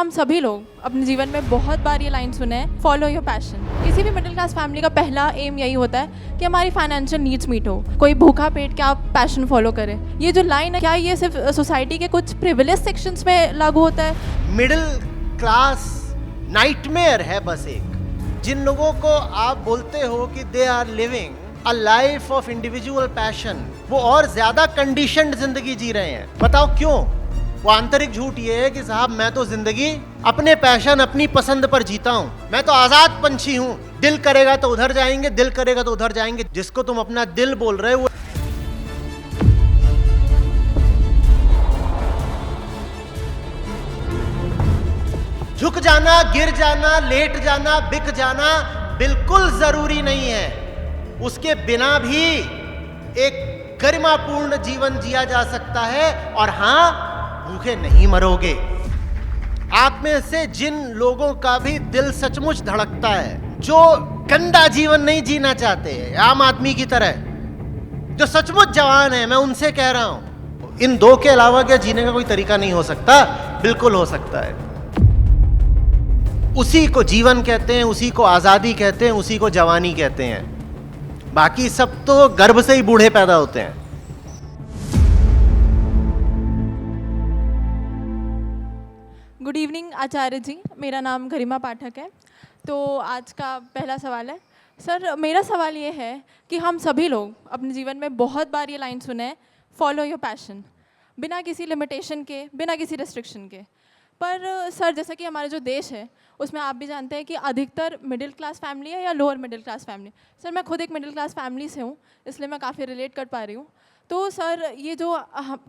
हम सभी लोग अपने जीवन में बहुत बार ये लाइन सुने हैं, फॉलो योर पैशन। किसी भी मिडिल क्लास फैमिली का पहला एम यही होता है कि हमारी फाइनेंशियल नीड्स मीट हो, कोई भूखा पेट क्या पैशन फॉलो करे। ये जो लाइन है, क्या ये सिर्फ सोसाइटी के कुछ प्रिविलेज सेक्शंस में लागू होता है? मिडिल क्लास नाइटमेयर है बस एक। जिन लोगों को आप बोलते हो कि they are living a life of individual passion, वो और ज्यादा कंडीशनड जिंदगी जी रहे हैं। बताओ क्यों? वो आंतरिक झूठ ये है कि साहब मैं तो जिंदगी अपने पैशन अपनी पसंद पर जीता हूं, मैं तो आजाद पंछी हूं, दिल करेगा तो उधर जाएंगे, दिल करेगा तो उधर जाएंगे। जिसको तुम अपना दिल बोल रहे हो वो झुक जाना, गिर जाना, लेट जाना, बिक जाना बिल्कुल जरूरी नहीं है। उसके बिना भी एक गरिमापूर्ण जीवन जिया जा सकता है। और हां, भूखे नहीं मरोगे। आप में से जिन लोगों का भी दिल सचमुच धड़कता है, जो गंदा जीवन नहीं जीना चाहते आम आदमी की तरह, जो सचमुच जवान है, मैं उनसे कह रहा हूं, इन दो के अलावा क्या जीने का कोई तरीका नहीं हो सकता? बिल्कुल हो सकता है। उसी को जीवन कहते हैं, उसी को आजादी कहते हैं, उसी को जवानी कहते हैं। बाकी सब तो गर्भ से ही बूढ़े पैदा होते हैं। गुड इवनिंग आचार्य जी, मेरा नाम गरिमा पाठक है। तो आज का पहला सवाल है सर, मेरा सवाल ये है कि हम सभी लोग अपने जीवन में बहुत बार ये लाइन सुने हैं, फॉलो योर पैशन, बिना किसी लिमिटेशन के, बिना किसी रेस्ट्रिक्शन के। पर सर, जैसा कि हमारा जो देश है उसमें आप भी जानते हैं कि अधिकतर मिडिल क्लास फैमिली है या lower middle class family. Sir, मैं खुद एक मिडिल क्लास फैमिली से हूँ, इसलिए मैं काफ़ी रिलेट कर पा रही हूँ। तो सर, ये जो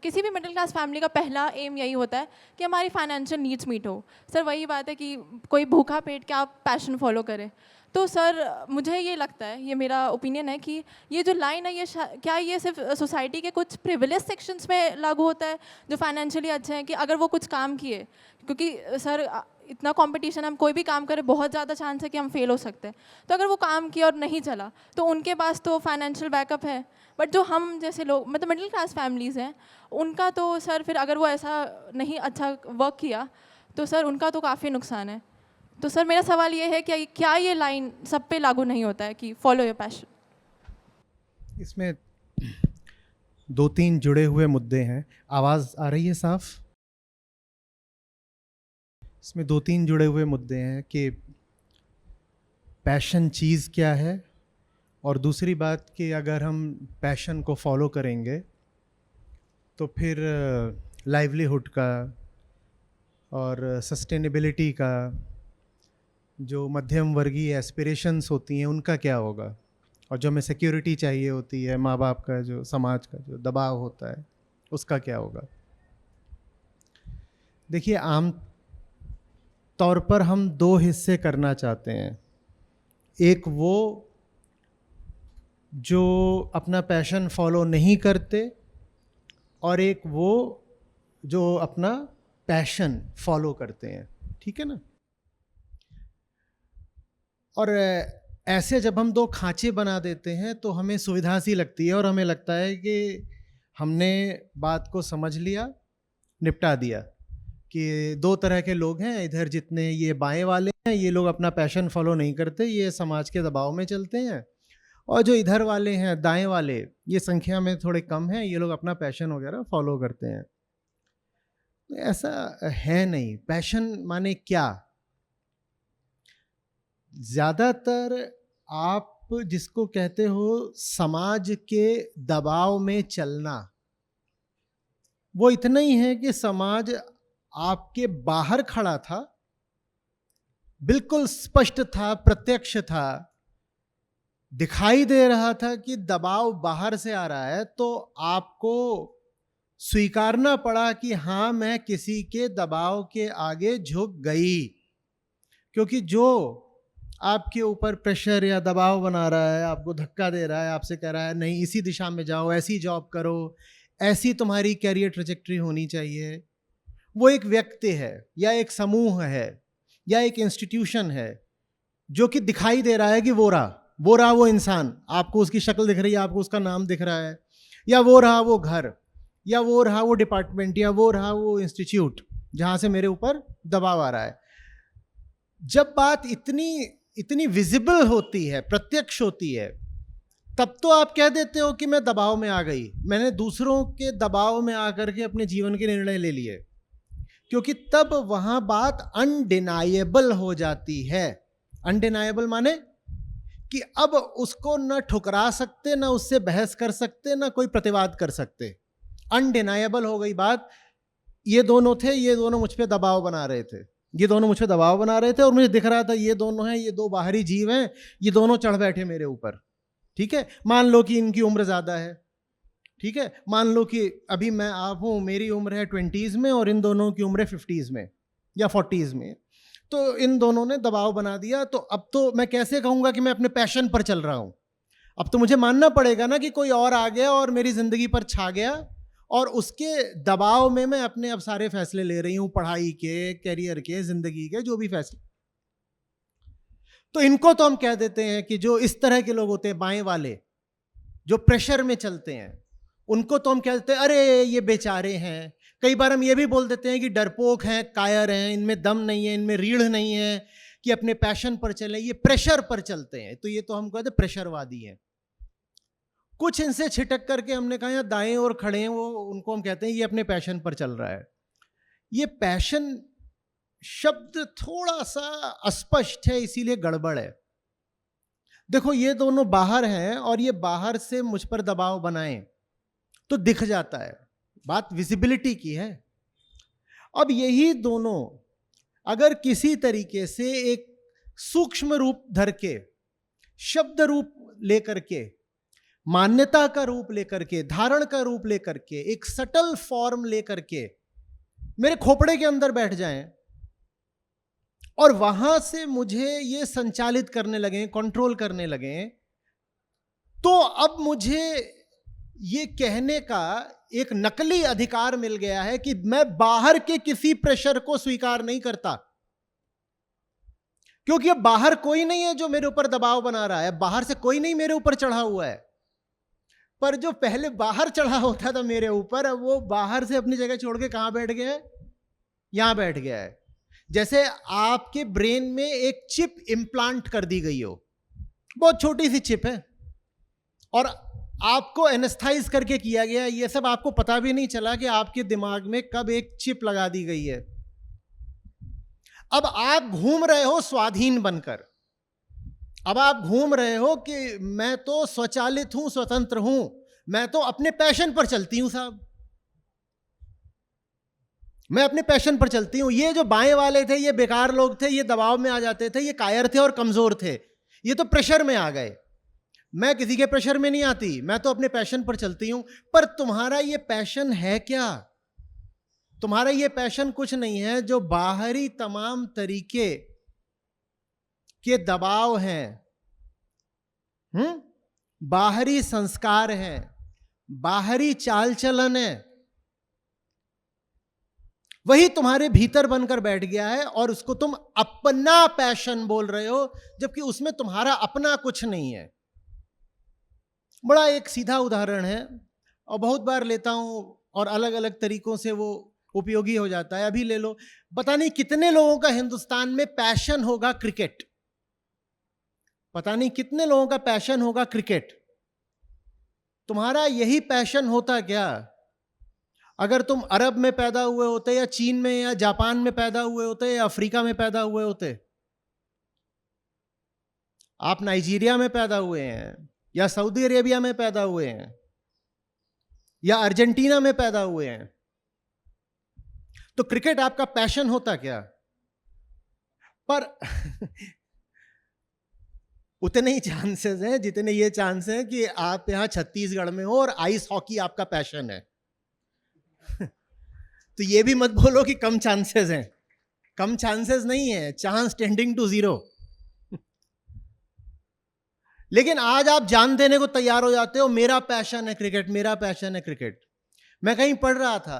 किसी भी मिडिल क्लास फैमिली का पहला एम यही होता है कि हमारी फाइनेंशियल नीड्स मीट हो। सर, वही बात है कि कोई भूखा पेट क्या पैशन फॉलो करे। तो सर, मुझे ये लगता है, ये मेरा ओपिनियन है कि ये जो लाइन है, ये क्या ये सिर्फ सोसाइटी के कुछ प्रिविलेज सेक्शंस में लागू होता है जो फाइनेंशियली अच्छे हैं, कि अगर वो कुछ काम किए, क्योंकि सर इतना कंपटीशन, हम कोई भी काम करें बहुत ज़्यादा चांस है कि हम फेल हो सकते हैं। तो अगर वो काम किया और नहीं चला तो उनके पास तो फाइनेंशियल बैकअप है। बट जो हम जैसे लोग, मतलब मिडिल क्लास फैमिलीज़ हैं, उनका तो सर फिर अगर वो ऐसा नहीं अच्छा वर्क किया तो सर उनका तो काफ़ी नुकसान है। तो सर, मेरा सवाल ये है कि क्या ये लाइन सब पे लागू नहीं होता है कि फॉलो योर पैशन? इसमें दो तीन जुड़े हुए मुद्दे हैं। आवाज़ आ रही है साफ? इसमें दो तीन जुड़े हुए मुद्दे हैं कि पैशन चीज़ क्या है, और दूसरी बात कि अगर हम पैशन को फॉलो करेंगे तो फिर लाइवलीहुड का और सस्टेनेबिलिटी का, जो मध्यम वर्गीय एस्पिरेशंस होती हैं, उनका क्या होगा, और जो हमें सिक्योरिटी चाहिए होती है, माँ बाप का जो, समाज का जो दबाव होता है, उसका क्या होगा। देखिए, आम तौर पर हम दो हिस्से करना चाहते हैं। एक वो जो अपना पैशन फॉलो नहीं करते, और एक वो जो अपना पैशन फॉलो करते हैं। ठीक है ना? और ऐसे जब हम दो खांचे बना देते हैं तो हमें सुविधा सी लगती है, और हमें लगता है कि हमने बात को समझ लिया, निपटा दिया, कि दो तरह के लोग हैं। इधर जितने ये बाएं वाले हैं, ये लोग अपना पैशन फॉलो नहीं करते, ये समाज के दबाव में चलते हैं, और जो इधर वाले हैं, दाएं वाले, ये संख्या में थोड़े कम हैं, ये लोग अपना पैशन वगैरह फॉलो करते हैं। ऐसा है नहीं। पैशन माने क्या? ज़्यादातर आप जिसको कहते हो समाज के दबाव में चलना, वो इतना ही है कि समाज आपके बाहर खड़ा था, बिल्कुल स्पष्ट था, प्रत्यक्ष था, दिखाई दे रहा था कि दबाव बाहर से आ रहा है, तो आपको स्वीकारना पड़ा कि हाँ, मैं किसी के दबाव के आगे झुक गई। क्योंकि जो आपके ऊपर प्रेशर या दबाव बना रहा है, आपको धक्का दे रहा है, आपसे कह रहा है नहीं इसी दिशा में जाओ, ऐसी जॉब करो, ऐसी तुम्हारी कैरियर ट्रेजेक्टरी होनी चाहिए, वो एक व्यक्ति है या एक समूह है या एक इंस्टीट्यूशन है जो कि दिखाई दे रहा है कि वो रहा वो इंसान, आपको उसकी शक्ल दिख रही है, आपको उसका नाम दिख रहा है, या वो रहा वो घर, या वो रहा वो डिपार्टमेंट, या वो रहा वो इंस्टीट्यूट, जहां से मेरे ऊपर दबाव आ रहा है। जब बात इतनी इतनी विजिबल होती है, प्रत्यक्ष होती है, तब तो आप कह देते हो कि मैं दबाव में आ गई, मैंने दूसरों के दबाव में आकर के अपने जीवन के निर्णय ले लिए, क्योंकि तब वहां बात अनडिनाएबल हो जाती है। अनडिनाएबल माने कि अब उसको न ठुकरा सकते, न उससे बहस कर सकते, न कोई प्रतिवाद कर सकते। अनडिनाएबल हो गई बात। ये दोनों थे, ये दोनों मुझ पे दबाव बना रहे थे, ये दोनों मुझ पे दबाव बना रहे थे, और मुझे दिख रहा था ये दोनों हैं, ये दो बाहरी जीव हैं, ये दोनों चढ़ बैठे मेरे ऊपर। ठीक है, मान लो कि इनकी उम्र ज्यादा है, ठीक है, मान लो कि अभी मैं आप हूं, मेरी उम्र है 20s में और इन दोनों की उम्र है 50s में या 40s में, तो इन दोनों ने दबाव बना दिया। तो अब तो मैं कैसे कहूंगा कि मैं अपने पैशन पर चल रहा हूं? अब तो मुझे मानना पड़ेगा ना कि कोई और आ गया और मेरी जिंदगी पर छा गया, और उसके दबाव में मैं अपने अब सारे फैसले ले रही हूं, पढ़ाई के, कैरियर के, जिंदगी के, जो भी फैसले। तो इनको तो हम कह देते हैं कि जो इस तरह के लोग होते हैं, बाएं वाले, जो प्रेशर में चलते हैं, उनको तो हम कहते हैं अरे ये बेचारे हैं। कई बार हम ये भी बोल देते हैं कि डरपोक हैं, कायर हैं, इनमें दम नहीं है, इनमें रीढ़ नहीं है कि अपने पैशन पर चले, ये प्रेशर पर चलते हैं, तो ये तो हम कहते हैं प्रेशरवादी हैं। कुछ इनसे छिटक करके हमने कहा यहाँ दाएं और खड़े हैं, वो उनको हम कहते हैं ये अपने पैशन पर चल रहा है। ये पैशन शब्द थोड़ा सा अस्पष्ट है, इसीलिए गड़बड़ है। देखो ये दोनों बाहर हैं और ये बाहर से मुझ पर दबाव बनाएं तो दिख जाता है, बात विजिबिलिटी की है। अब यही दोनों अगर किसी तरीके से एक सूक्ष्म रूप धर के, शब्द रूप लेकर के, मान्यता का रूप लेकर के, धारण का रूप लेकर के, एक सटल फॉर्म लेकर के मेरे खोपड़े के अंदर बैठ जाएं और वहां से मुझे ये संचालित करने लगे, कंट्रोल करने लगे, तो अब मुझे ये कहने का एक नकली अधिकार मिल गया है कि मैं बाहर के किसी प्रेशर को स्वीकार नहीं करता, क्योंकि अब बाहर कोई नहीं है जो मेरे ऊपर दबाव बना रहा है, बाहर से कोई नहीं मेरे ऊपर चढ़ा हुआ है। पर जो पहले बाहर चढ़ा होता था मेरे ऊपर, अब वो बाहर से अपनी जगह छोड़ के कहां बैठ गया है? यहां बैठ गया है। जैसे आपके ब्रेन में एक चिप इंप्लांट कर दी गई हो, बहुत छोटी सी चिप है, और आपको एनेस्थाइज करके किया गया, ये सब आपको पता भी नहीं चला कि आपके दिमाग में कब एक चिप लगा दी गई है। अब आप घूम रहे हो स्वाधीन बनकर, अब आप घूम रहे हो कि मैं तो स्वचालित हूं, स्वतंत्र हूं, मैं तो अपने पैशन पर चलती हूं साहब, मैं अपने पैशन पर चलती हूं। ये जो बाएं वाले थे, ये बेकार लोग थे, ये दबाव में आ जाते थे, ये कायर थे और कमजोर थे, ये तो प्रेशर में आ गए। मैं किसी के प्रेशर में नहीं आती, मैं तो अपने पैशन पर चलती हूं। पर तुम्हारा ये पैशन है क्या? तुम्हारा ये पैशन कुछ नहीं है, जो बाहरी तमाम तरीके के दबाव हैं, बाहरी संस्कार हैं, बाहरी चाल चलन है, वही तुम्हारे भीतर बनकर बैठ गया है, और उसको तुम अपना पैशन बोल रहे हो, जबकि उसमें तुम्हारा अपना कुछ नहीं है। बड़ा एक सीधा उदाहरण है और बहुत बार लेता हूं और अलग अलग तरीकों से वो उपयोगी हो जाता है। अभी ले लो, पता नहीं कितने लोगों का हिंदुस्तान में पैशन होगा क्रिकेट, पता नहीं कितने लोगों का पैशन होगा क्रिकेट। तुम्हारा यही पैशन होता क्या? अगर तुम अरब में पैदा हुए होते, या चीन में, या जापान में पैदा हुए होते, या अफ्रीका में पैदा हुए होते, आप नाइजीरिया में पैदा हुए हैं, या सऊदी अरेबिया में पैदा हुए हैं, या अर्जेंटीना में पैदा हुए हैं, तो क्रिकेट आपका पैशन होता क्या? पर उतने ही चांसेस हैं जितने ये चांस हैं कि आप यहां छत्तीसगढ़ में हो और आइस हॉकी आपका पैशन है। तो ये भी मत बोलो कि कम चांसेस हैं, कम चांसेस नहीं है, चांस टेंडिंग टू 0। लेकिन आज आप जान देने को तैयार हो जाते हो, मेरा पैशन है क्रिकेट, मेरा पैशन है क्रिकेट। मैं कहीं पढ़ रहा था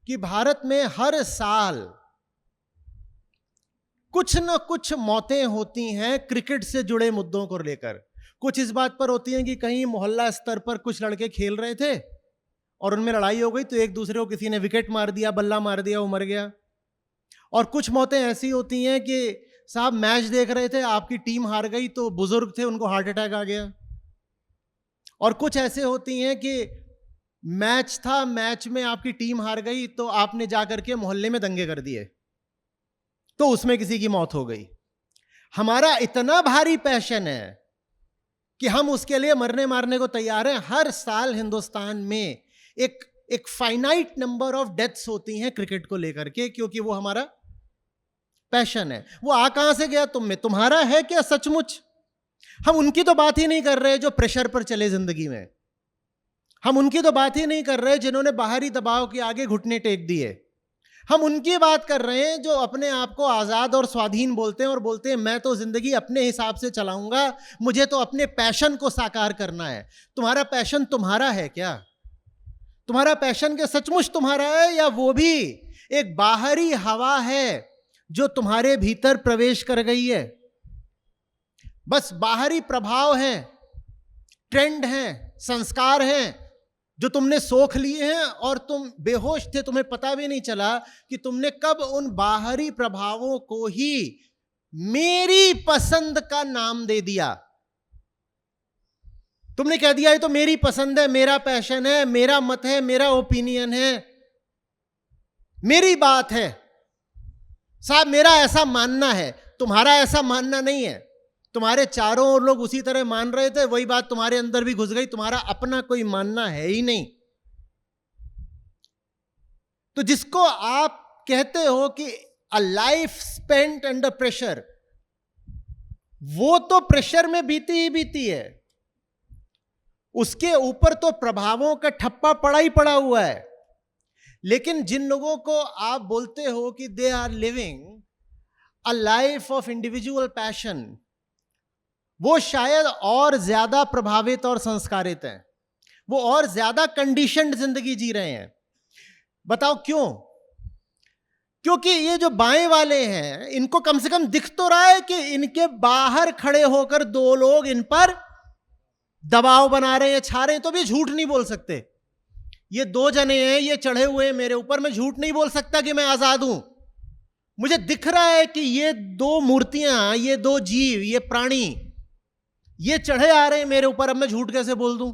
कि भारत में हर साल कुछ न कुछ मौतें होती हैं क्रिकेट से जुड़े मुद्दों को लेकर। कुछ इस बात पर होती हैं कि कहीं मोहल्ला स्तर पर कुछ लड़के खेल रहे थे और उनमें लड़ाई हो गई तो एक दूसरे को किसी ने विकेट मार दिया, बल्ला मार दिया, वो मर गया। और कुछ मौतें ऐसी होती हैं कि साहब मैच देख रहे थे, आपकी टीम हार गई तो बुजुर्ग थे, उनको हार्ट अटैक आ गया। और कुछ ऐसे होती हैं कि मैच था, मैच में आपकी टीम हार गई तो आपने जाकर के मोहल्ले में दंगे कर दिए, तो उसमें किसी की मौत हो गई। हमारा इतना भारी पैशन है कि हम उसके लिए मरने मारने को तैयार हैं। हर साल हिंदुस्तान में एक फाइनाइट नंबर ऑफ डेथ्स होती हैं क्रिकेट को लेकर के, क्योंकि वो हमारा पैशन है। वो आ कहां से गया तुम में? तुम्हारा है क्या सचमुच? हम उनकी तो बात ही नहीं कर रहे जो प्रेशर पर चले जिंदगी में। हम उनकी तो बात ही नहीं कर रहे जिन्होंने बाहरी दबाव के आगे घुटने टेक दिए। हम उनकी बात कर रहे हैं जो अपने आप को आजाद और स्वाधीन बोलते हैं और बोलते हैं मैं तो जिंदगी अपने हिसाब से चलाऊंगा, मुझे तो अपने पैशन को साकार करना है। तुम्हारा पैशन तुम्हारा है क्या? तुम्हारा पैशन क्या सचमुच तुम्हारा है, या वो भी एक बाहरी हवा है जो तुम्हारे भीतर प्रवेश कर गई है? बस बाहरी प्रभाव है, ट्रेंड है, संस्कार हैं जो तुमने सोख लिए हैं और तुम बेहोश थे, तुम्हें पता भी नहीं चला कि तुमने कब उन बाहरी प्रभावों को ही मेरी पसंद का नाम दे दिया। तुमने कह दिया ये तो मेरी पसंद है, मेरा पैशन है, मेरा मत है, मेरा ओपिनियन है, मेरी बात है, साहब मेरा ऐसा मानना है। तुम्हारा ऐसा मानना नहीं है। तुम्हारे चारों ओर लोग उसी तरह मान रहे थे, वही बात तुम्हारे अंदर भी घुस गई। तुम्हारा अपना कोई मानना है ही नहीं। तो जिसको आप कहते हो कि a life spent under pressure, वो तो प्रेशर में बीती ही बीती है। उसके ऊपर तो प्रभावों का ठप्पा पड़ा ही पड़ा हुआ है। लेकिन जिन लोगों को आप बोलते हो कि they are living a life of individual passion, वो शायद और ज्यादा प्रभावित और संस्कारित हैं। वो और ज्यादा कंडीशन्ड जिंदगी जी रहे हैं। बताओ क्यों? क्योंकि ये जो बाएं वाले हैं, इनको कम से कम दिख तो रहा है कि इनके बाहर खड़े होकर दो लोग इन पर दबाव बना रहे हैं, छा रहे हैं, तो भी झूठ नहीं बोल सकते। ये दो जने हैं, ये चढ़े हुए हैं मेरे ऊपर, मैं झूठ नहीं बोल सकता कि मैं आजाद हूं। मुझे दिख रहा है कि ये दो मूर्तियां, ये दो जीव, ये प्राणी, ये चढ़े आ रहे हैं मेरे ऊपर। अब मैं झूठ कैसे बोल दूं?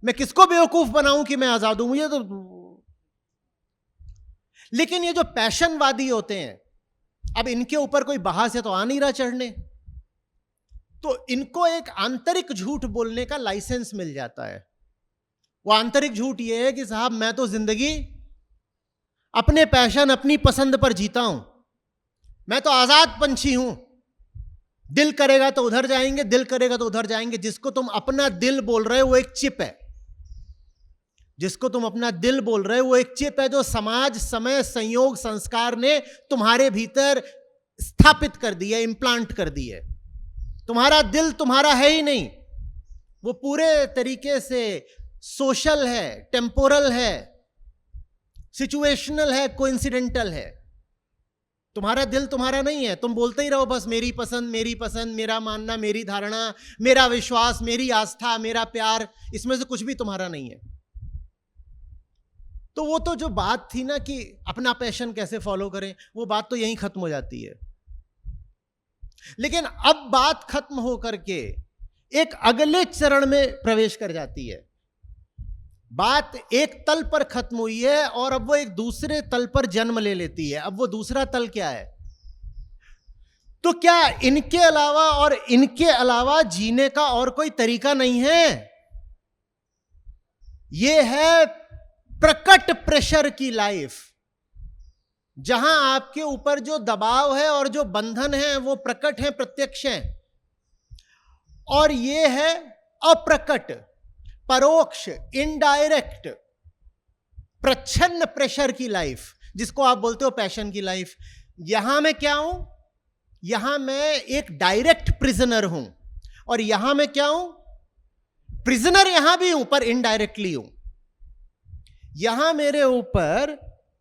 मैं किसको बेवकूफ बनाऊं कि मैं आजाद हूं? मुझे तो। लेकिन ये जो पैशनवादी होते हैं, अब इनके ऊपर कोई बाहर से तो आ नहीं रहा चढ़ने, तो इनको एक आंतरिक झूठ बोलने का लाइसेंस मिल जाता है। वो आंतरिक झूठ ये है कि साहब मैं तो जिंदगी अपने पैशन, अपनी पसंद पर जीता हूं, मैं तो आजाद पंछी हूं। दिल करेगा तो उधर जाएंगे, दिल करेगा तो उधर जाएंगे। जिसको तुम अपना दिल बोल रहे हो वो एक चिप है। जिसको तुम अपना दिल बोल रहे हो वो एक चिप है जो समाज, समय, संयोग, संस्कार ने तुम्हारे भीतर स्थापित कर दी है, इंप्लांट कर दी है। तुम्हारा दिल तुम्हारा है ही नहीं। वो पूरे तरीके से सोशल है, टेम्पोरल है, सिचुएशनल है, कोइंसिडेंटल है। तुम्हारा दिल तुम्हारा नहीं है। तुम बोलते ही रहो बस मेरी पसंद, मेरी पसंद, मेरा मानना, मेरी धारणा, मेरा विश्वास, मेरी आस्था, मेरा प्यार, इसमें से कुछ भी तुम्हारा नहीं है। तो वो तो जो बात थी ना कि अपना पैशन कैसे फॉलो करें, वो बात तो यहीं खत्म हो जाती है। लेकिन अब बात खत्म होकर के एक अगले चरण में प्रवेश कर जाती है। बात एक तल पर खत्म हुई है और अब वो एक दूसरे तल पर जन्म ले लेती है। अब वो दूसरा तल क्या है? तो क्या इनके अलावा और इनके अलावा जीने का और कोई तरीका नहीं है? ये है प्रकट प्रेशर की लाइफ, जहां आपके ऊपर जो दबाव है और जो बंधन है वो प्रकट है, प्रत्यक्ष है। और ये है अप्रकट, परोक्ष, इनडायरेक्ट, प्रच्छन्न प्रेशर की लाइफ, जिसको आप बोलते हो पैशन की लाइफ। यहां मैं क्या हूं? यहां मैं एक डायरेक्ट प्रिजनर हूं। और यहां मैं क्या हूं? प्रिजनर यहां भी हूं पर इनडायरेक्टली हूं। यहां मेरे ऊपर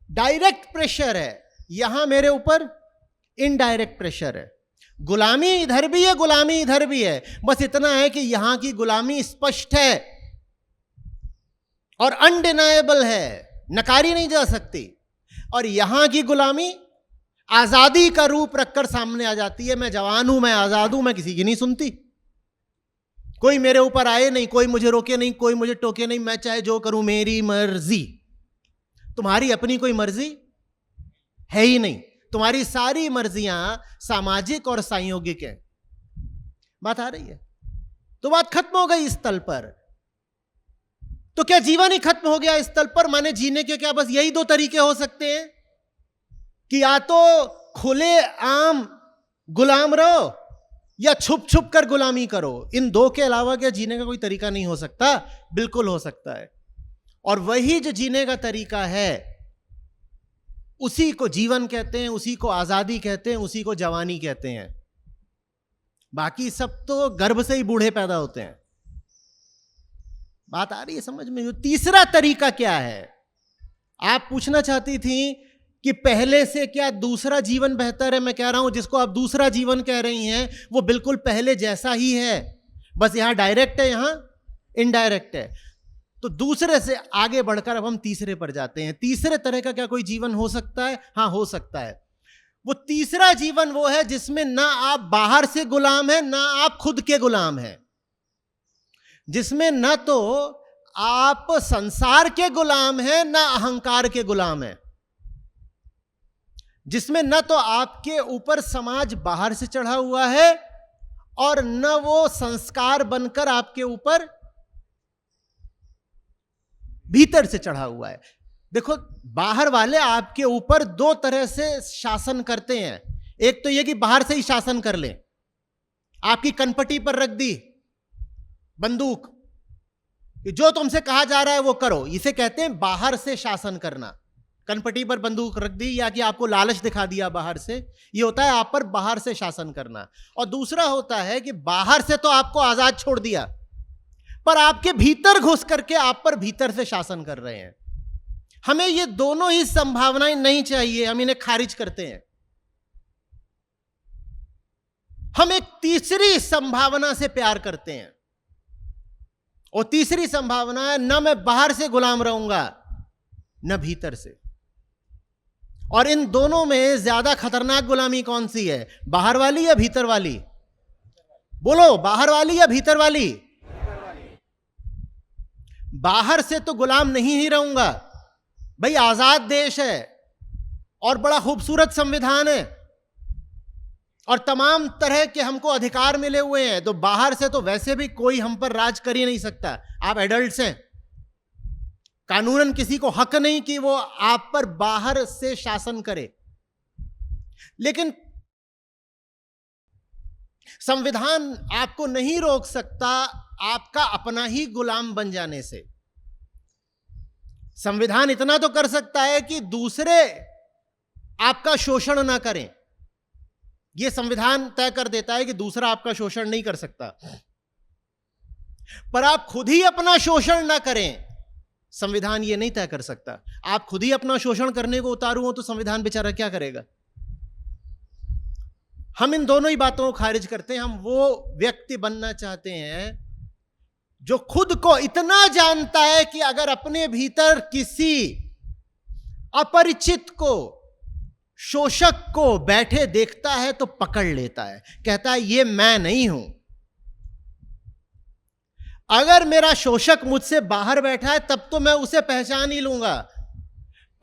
डायरेक्ट प्रेशर है, यहां मेरे ऊपर इनडायरेक्ट प्रेशर है। गुलामी इधर भी है, गुलामी इधर भी है। बस इतना है कि यहां की गुलामी स्पष्ट है और अनडिनाएबल है, नकारी नहीं जा सकती। और यहां की गुलामी आजादी का रूप रखकर सामने आ जाती है। मैं जवान हूं, मैं आजाद हूं, मैं किसी की नहीं सुनती, कोई मेरे ऊपर आए नहीं, कोई मुझे रोके नहीं, कोई मुझे टोके नहीं, मैं चाहे जो करूं मेरी मर्जी। तुम्हारी अपनी कोई मर्जी है ही नहीं, तुम्हारी सारी मर्जियां सामाजिक और सांयोगिक हैं। बात आ रही है? तो बात खत्म हो गई इस तल पर। तो क्या जीवन ही खत्म हो गया इस तल पर? माने जीने के क्या बस यही दो तरीके हो सकते हैं कि या तो खुले आम गुलाम रहो या छुप छुप कर गुलामी करो। इन दो के अलावा क्या जीने का कोई तरीका नहीं हो सकता? बिल्कुल हो सकता है। और वही जो जीने का तरीका है उसी को जीवन कहते हैं, उसी को आजादी कहते हैं, उसी को जवानी कहते हैं। बाकी सब तो गर्भ से ही बूढ़े पैदा होते हैं। बात आ रही है समझ में? जो तीसरा तरीका क्या है? आप पूछना चाहती थी कि पहले से क्या दूसरा जीवन बेहतर है। मैं कह रहा हूं जिसको आप दूसरा जीवन कह रही हैं वो बिल्कुल पहले जैसा ही है, बस यहां डायरेक्ट है, यहां इनडायरेक्ट है। तो दूसरे से आगे बढ़कर अब हम तीसरे पर जाते हैं। तीसरे तरह का क्या कोई जीवन हो सकता है? हां, हो सकता है। वो तीसरा जीवन वो है जिसमें ना आप बाहर से गुलाम हैं, ना आप खुद के गुलाम हैं, जिसमें न तो आप संसार के गुलाम हैं ना अहंकार के गुलाम हैं, जिसमें न तो आपके ऊपर समाज बाहर से चढ़ा हुआ है और न वो संस्कार बनकर आपके ऊपर भीतर से चढ़ा हुआ है। देखो, बाहर वाले आपके ऊपर दो तरह से शासन करते हैं। एक तो यह कि बाहर से ही शासन कर लें, आपकी कनपटी पर रख दी बंदूक कि जो तुमसे कहा जा रहा है वो करो, इसे कहते हैं बाहर से शासन करना। कनपटी पर बंदूक रख दी या कि आपको लालच दिखा दिया बाहर से, ये होता है आप पर बाहर से शासन करना। और दूसरा होता है कि बाहर से तो आपको आजाद छोड़ दिया, पर आपके भीतर घुस करके आप पर भीतर से शासन कर रहे हैं। हमें ये दोनों ही संभावनाएं नहीं चाहिए, हम इन्हें खारिज करते हैं। हम एक तीसरी संभावना से प्यार करते हैं, और तीसरी संभावना है न मैं बाहर से गुलाम रहूंगा न भीतर से। और इन दोनों में ज्यादा खतरनाक गुलामी कौन सी है? बाहर वाली या भीतर वाली? बोलो, बाहर वाली या भीतर वाली? बाहर से तो गुलाम नहीं ही रहूंगा भाई, आजाद देश है और बड़ा खूबसूरत संविधान है और तमाम तरह के हमको अधिकार मिले हुए हैं, तो बाहर से तो वैसे भी कोई हम पर राज कर ही नहीं सकता। आप एडल्ट्स हैं, कानूनन किसी को हक नहीं कि वो आप पर बाहर से शासन करे। लेकिन संविधान आपको नहीं रोक सकता आपका अपना ही गुलाम बन जाने से। संविधान इतना तो कर सकता है कि दूसरे आपका शोषण ना करें। यह संविधान तय कर देता है कि दूसरा आपका शोषण नहीं कर सकता, पर आप खुद ही अपना शोषण ना करें, संविधान यह नहीं तय कर सकता। आप खुद ही अपना शोषण करने को उतारू हो तो संविधान बेचारा क्या करेगा? हम इन दोनों ही बातों को खारिज करते हैं। हम वो व्यक्ति बनना चाहते हैं जो खुद को इतना जानता है कि अगर अपने भीतर किसी अपरिचित को, शोषक को बैठे देखता है तो पकड़ लेता है, कहता है ये मैं नहीं हूं। अगर मेरा शोषक मुझसे बाहर बैठा है तब तो मैं उसे पहचान ही लूंगा,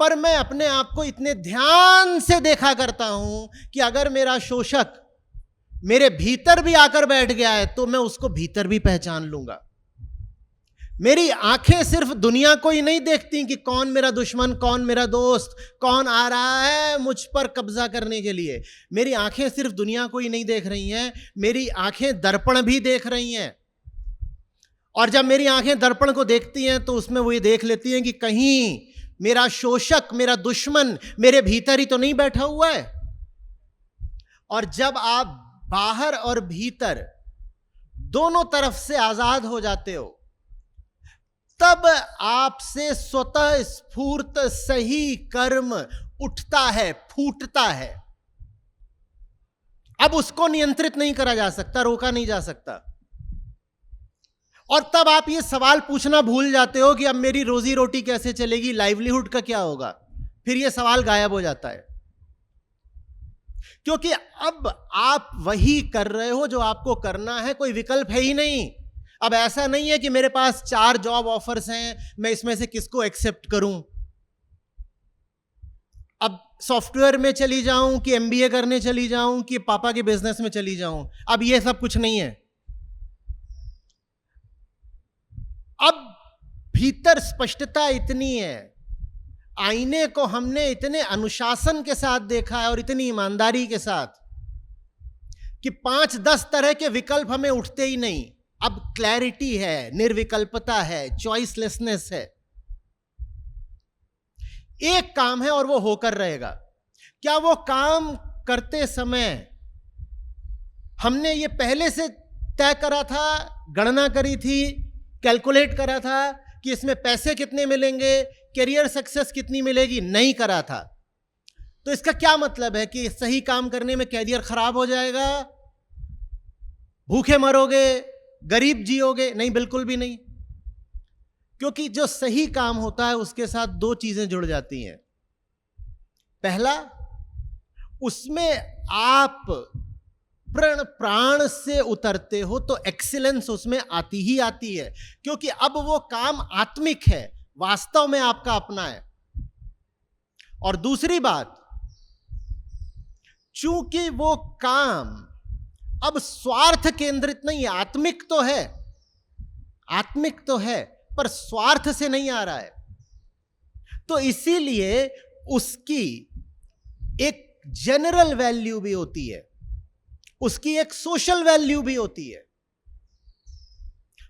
पर मैं अपने आप को इतने ध्यान से देखा करता हूं कि अगर मेरा शोषक मेरे भीतर भी आकर बैठ गया है तो मैं उसको भीतर भी पहचान लूंगा। मेरी आंखें सिर्फ दुनिया को ही नहीं देखती कि कौन मेरा दुश्मन, कौन मेरा दोस्त, कौन आ रहा है मुझ पर कब्जा करने के लिए। मेरी आंखें सिर्फ दुनिया को ही नहीं देख रही हैं, मेरी आंखें दर्पण भी देख रही हैं। और जब मेरी आंखें दर्पण को देखती हैं तो उसमें वो ये देख लेती हैं कि कहीं मेरा शोषक, मेरा दुश्मन मेरे भीतर ही तो नहीं बैठा हुआ है। और जब आप बाहर और भीतर दोनों तरफ से आजाद हो जाते हो तब आपसे स्वतः स्फूर्त सही कर्म उठता है, फूटता है। अब उसको नियंत्रित नहीं करा जा सकता, रोका नहीं जा सकता। और तब आप ये सवाल पूछना भूल जाते हो कि अब मेरी रोजी रोटी कैसे चलेगी, लाइवलीहुड का क्या होगा। फिर ये सवाल गायब हो जाता है, क्योंकि अब आप वही कर रहे हो जो आपको करना है, कोई विकल्प है ही नहीं। अब ऐसा नहीं है कि मेरे पास 4 जॉब ऑफर्स हैं, मैं इसमें से किसको एक्सेप्ट करूं। अब सॉफ्टवेयर में चली जाऊं कि एमबीए करने चली जाऊं कि पापा के बिजनेस में चली जाऊं, अब ये सब कुछ नहीं है। अब भीतर स्पष्टता इतनी है, आईने को हमने इतने अनुशासन के साथ देखा है और इतनी ईमानदारी के साथ कि 5-10 तरह के विकल्प हमें उठते ही नहीं। अब क्लैरिटी है, निर्विकल्पता है, चॉइसलेसनेस है। एक काम है और वो होकर रहेगा। क्या वो काम करते समय हमने ये पहले से तय करा था, गणना करी थी, कैलकुलेट करा था कि इसमें पैसे कितने मिलेंगे, करियर सक्सेस कितनी मिलेगी? नहीं करा था। तो इसका क्या मतलब है कि सही काम करने में करियर खराब हो जाएगा, भूखे मरोगे, गरीब जियोगे? नहीं, बिल्कुल भी नहीं। क्योंकि जो सही काम होता है उसके साथ 2 चीजें जुड़ जाती हैं। पहला, उसमें आप प्राण से उतरते हो तो एक्सीलेंस उसमें आती ही आती है, क्योंकि अब वो काम आत्मिक है, वास्तव में आपका अपना है। और दूसरी बात, चूंकि वो काम अब स्वार्थ केंद्रित नहीं, आत्मिक तो है, आत्मिक तो है, पर स्वार्थ से नहीं आ रहा है, तो इसीलिए उसकी एक जनरल वैल्यू भी होती है, उसकी एक सोशल वैल्यू भी होती है।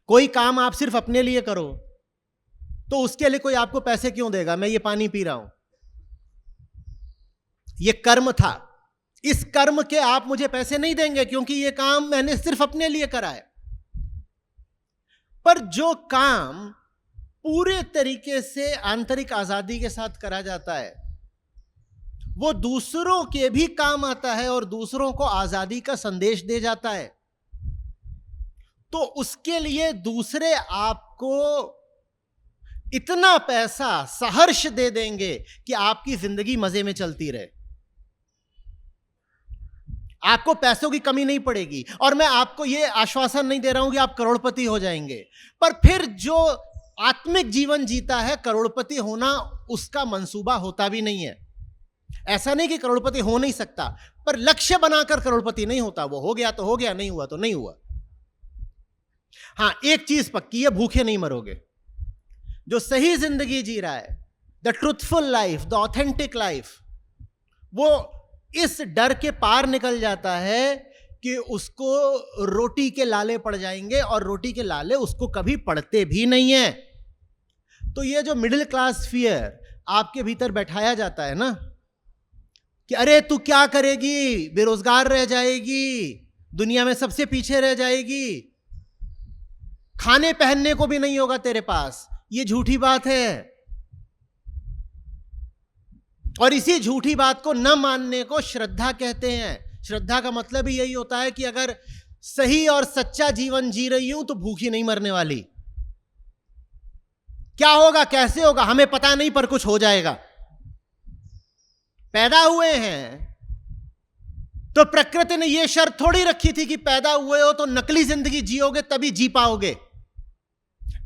कोई काम आप सिर्फ अपने लिए करो तो उसके लिए कोई आपको पैसे क्यों देगा? मैं ये पानी पी रहा हूं, ये कर्म था, इस कर्म के आप मुझे पैसे नहीं देंगे क्योंकि ये काम मैंने सिर्फ अपने लिए करा है। पर जो काम पूरे तरीके से आंतरिक आजादी के साथ करा जाता है वो दूसरों के भी काम आता है और दूसरों को आजादी का संदेश दे जाता है, तो उसके लिए दूसरे आपको इतना पैसा सहर्ष दे देंगे कि आपकी जिंदगी मजे में चलती रहे, आपको पैसों की कमी नहीं पड़ेगी। और मैं आपको यह आश्वासन नहीं दे रहा हूं कि आप करोड़पति हो जाएंगे, पर फिर जो आत्मिक जीवन जीता है, करोड़पति होना उसका मंसूबा होता भी नहीं है। ऐसा नहीं कि करोड़पति हो नहीं सकता, पर लक्ष्य बनाकर करोड़पति नहीं होता। वो हो गया तो हो गया, नहीं हुआ तो नहीं हुआ। हां, एक चीज पक्की है, भूखे नहीं मरोगे। जो सही जिंदगी जी रहा है, the truthful life, the authentic life, वो इस डर के पार निकल जाता है कि उसको रोटी के लाले पड़ जाएंगे, और रोटी के लाले उसको कभी पड़ते भी नहीं है। तो ये जो मिडिल क्लास फियर आपके भीतर बैठाया जाता है ना, कि अरे तू क्या करेगी, बेरोजगार रह जाएगी, दुनिया में सबसे पीछे रह जाएगी, खाने पहनने को भी नहीं होगा तेरे पास, ये झूठी बात है। और इसी झूठी बात को न मानने को श्रद्धा कहते हैं। श्रद्धा का मतलब ही यही होता है कि अगर सही और सच्चा जीवन जी रही हूं तो भूखी नहीं मरने वाली। क्या होगा, कैसे होगा, हमें पता नहीं, पर कुछ हो जाएगा। पैदा हुए हैं तो प्रकृति ने यह शर्त थोड़ी रखी थी कि पैदा हुए हो तो नकली जिंदगी जियोगे तभी जी पाओगे।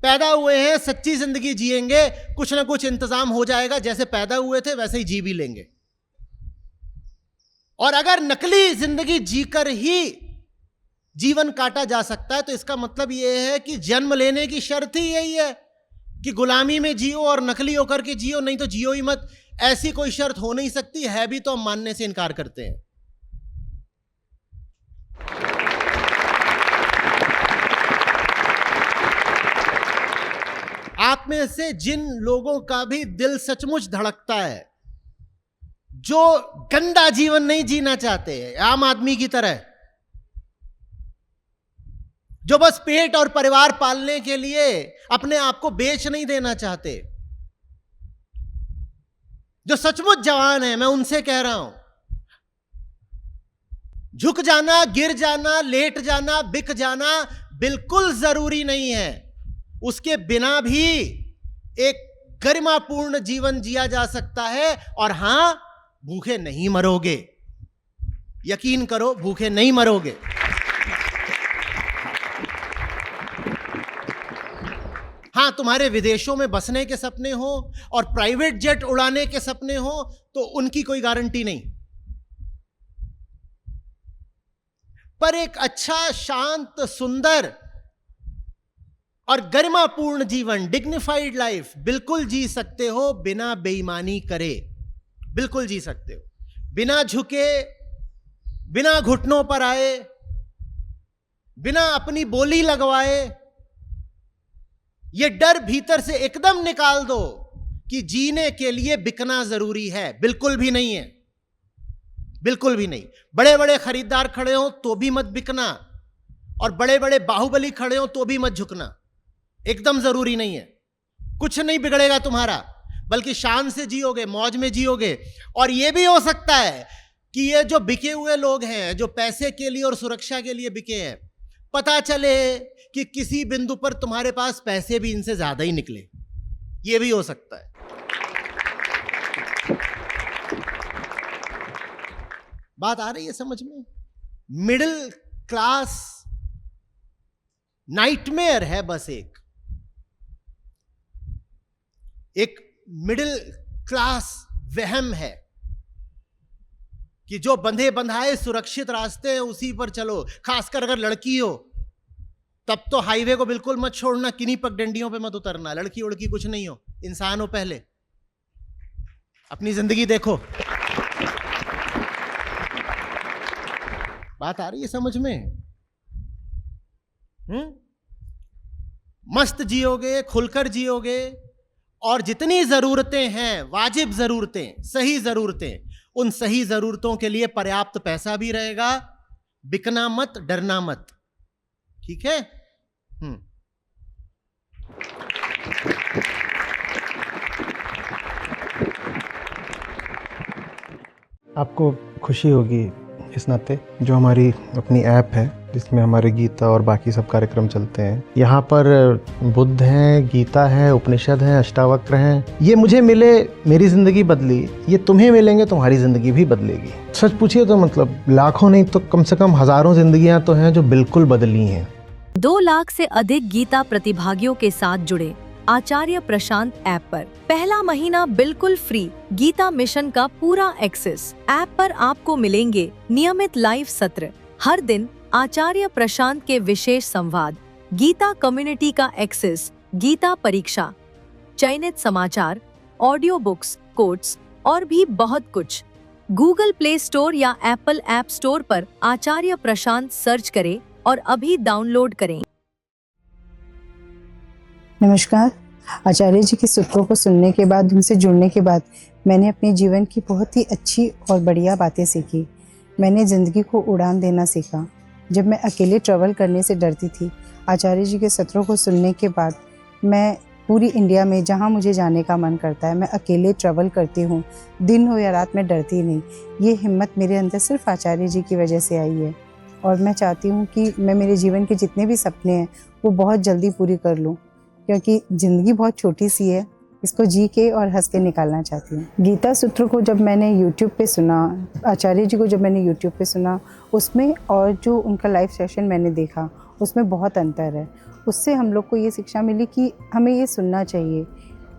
पैदा हुए हैं, सच्ची जिंदगी जिएंगे, कुछ ना कुछ इंतजाम हो जाएगा, जैसे पैदा हुए थे वैसे ही जी भी लेंगे। और अगर नकली जिंदगी जीकर ही जीवन काटा जा सकता है तो इसका मतलब यह है कि जन्म लेने की शर्त ही यही है कि गुलामी में जियो और नकली होकर के जियो, नहीं तो जियो ही मत। ऐसी कोई शर्त हो नहीं सकती, है भी तो हम मानने से इनकार करते हैं। आप में से जिन लोगों का भी दिल सचमुच धड़कता है, जो गंदा जीवन नहीं जीना चाहते आम आदमी की तरह, जो बस पेट और परिवार पालने के लिए अपने आप को बेच नहीं देना चाहते, जो सचमुच जवान है, मैं उनसे कह रहा हूं, झुक जाना, गिर जाना, लेट जाना, बिक जाना बिल्कुल जरूरी नहीं है। उसके बिना भी एक गरिमापूर्ण जीवन जिया जा सकता है। और हां, भूखे नहीं मरोगे, यकीन करो, भूखे नहीं मरोगे। हां, तुम्हारे विदेशों में बसने के सपने हो और प्राइवेट जेट उड़ाने के सपने हो तो उनकी कोई गारंटी नहीं, पर एक अच्छा, शांत, सुंदर और गरिमापूर्ण जीवन, डिग्निफाइड लाइफ बिल्कुल जी सकते हो बिना बेईमानी करे। बिल्कुल जी सकते हो, बिना झुके, बिना घुटनों पर आए, बिना अपनी बोली लगवाए। ये डर भीतर से एकदम निकाल दो कि जीने के लिए बिकना जरूरी है। बिल्कुल भी नहीं है, बिल्कुल भी नहीं। बड़े बड़े खरीदार खड़े हो तो भी मत बिकना, और बड़े बड़े बाहुबली खड़े हो तो भी मत झुकना, एकदम जरूरी नहीं है। कुछ नहीं बिगड़ेगा तुम्हारा, बल्कि शान से जियोगे, मौज में जियोगे। और यह भी हो सकता है कि ये जो बिके हुए लोग हैं, जो पैसे के लिए और सुरक्षा के लिए बिके हैं, पता चले कि किसी बिंदु पर तुम्हारे पास पैसे भी इनसे ज्यादा ही निकले। यह भी हो सकता है। बात आ रही है समझ में? मिडिल क्लास नाइटमेयर है बस एक मिडिल क्लास वहम है कि जो बंधे बंधाए सुरक्षित रास्ते हैं उसी पर चलो। खासकर अगर लड़की हो तब तो हाईवे को बिल्कुल मत छोड़ना, किन्हीं पगडंडियों पे मत उतरना। लड़की उड़की कुछ नहीं हो, इंसान हो, पहले अपनी जिंदगी देखो। बात आ रही है समझ में? मस्त जियोगे, खुलकर जियोगे, और जितनी जरूरतें हैं, वाजिब जरूरतें, सही जरूरतें, उन सही जरूरतों के लिए पर्याप्त पैसा भी रहेगा। बिकना मत, डरना मत, ठीक है? आपको खुशी होगी इस नाते, जो हमारी अपनी ऐप है जिसमें हमारे गीता और बाकी सब कार्यक्रम चलते हैं, यहाँ पर बुद्ध हैं, गीता है, उपनिषद हैं, अष्टावक्र हैं। ये मुझे मिले, मेरी ज़िंदगी बदली, ये तुम्हें मिलेंगे, तुम्हारी ज़िंदगी भी बदलेगी। सच पूछिए तो मतलब लाखों नहीं तो कम से कम हज़ारों ज़िंदगियाँ तो हैं जो बिल्कुल बदली हैं। 2 लाख से अधिक गीता प्रतिभागियों के साथ जुड़े आचार्य प्रशांत ऐप पर पहला महीना बिल्कुल फ्री गीता मिशन का पूरा एक्सेस। ऐप पर आपको मिलेंगे नियमित लाइव सत्र, हर दिन आचार्य प्रशांत के विशेष संवाद, गीता कम्युनिटी का एक्सेस, गीता परीक्षा, चयनित समाचार, ऑडियो बुक्स, कोट्स और भी बहुत कुछ। गूगल प्ले स्टोर या एप्पल ऐप स्टोर पर आचार्य प्रशांत सर्च करें और अभी डाउनलोड करें। नमस्कार। आचार्य जी के सूत्रों को सुनने के बाद, उनसे जुड़ने के बाद मैंने अपने जीवन की बहुत ही अच्छी और बढ़िया बातें सीखी। मैंने ज़िंदगी को उड़ान देना सीखा। जब मैं अकेले ट्रैवल करने से डरती थी, आचार्य जी के सत्रों को सुनने के बाद मैं पूरी इंडिया में जहाँ मुझे जाने का मन करता है, मैं अकेले ट्रैवल करती हूँ। दिन हो या रात, मैं डरती नहीं। ये हिम्मत मेरे अंदर सिर्फ आचार्य जी की वजह से आई है। और मैं चाहती हूँ कि मैं मेरे जीवन के जितने भी सपने हैं वो बहुत जल्दी पूरी कर लूँ, क्योंकि ज़िंदगी बहुत छोटी सी है, इसको जी के और हंस के निकालना चाहती हूँ। गीता सूत्र को जब मैंने यूट्यूब पे सुना, आचार्य जी को जब मैंने यूट्यूब पे सुना, उसमें और जो उनका लाइव सेशन मैंने देखा, उसमें बहुत अंतर है। उससे हम लोग को ये शिक्षा मिली कि हमें ये सुनना चाहिए,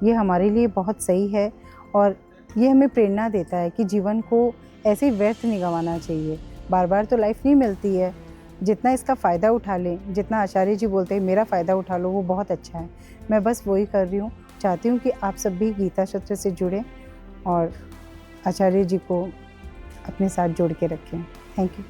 ये हमारे लिए बहुत सही है। और ये हमें प्रेरणा देता है कि जीवन को ऐसे ही व्यर्थ नहीं गंवाना चाहिए। बार बार तो लाइफ नहीं मिलती है, जितना इसका फ़ायदा उठा लें, जितना आचार्य जी बोलते हैं मेरा फ़ायदा उठा लो, वो बहुत अच्छा है। मैं बस वही कर रही हूँ। चाहती हूँ कि आप सब भी गीता सूत्र से जुड़ें और आचार्य जी को अपने साथ जोड़ के रखें। Thank you.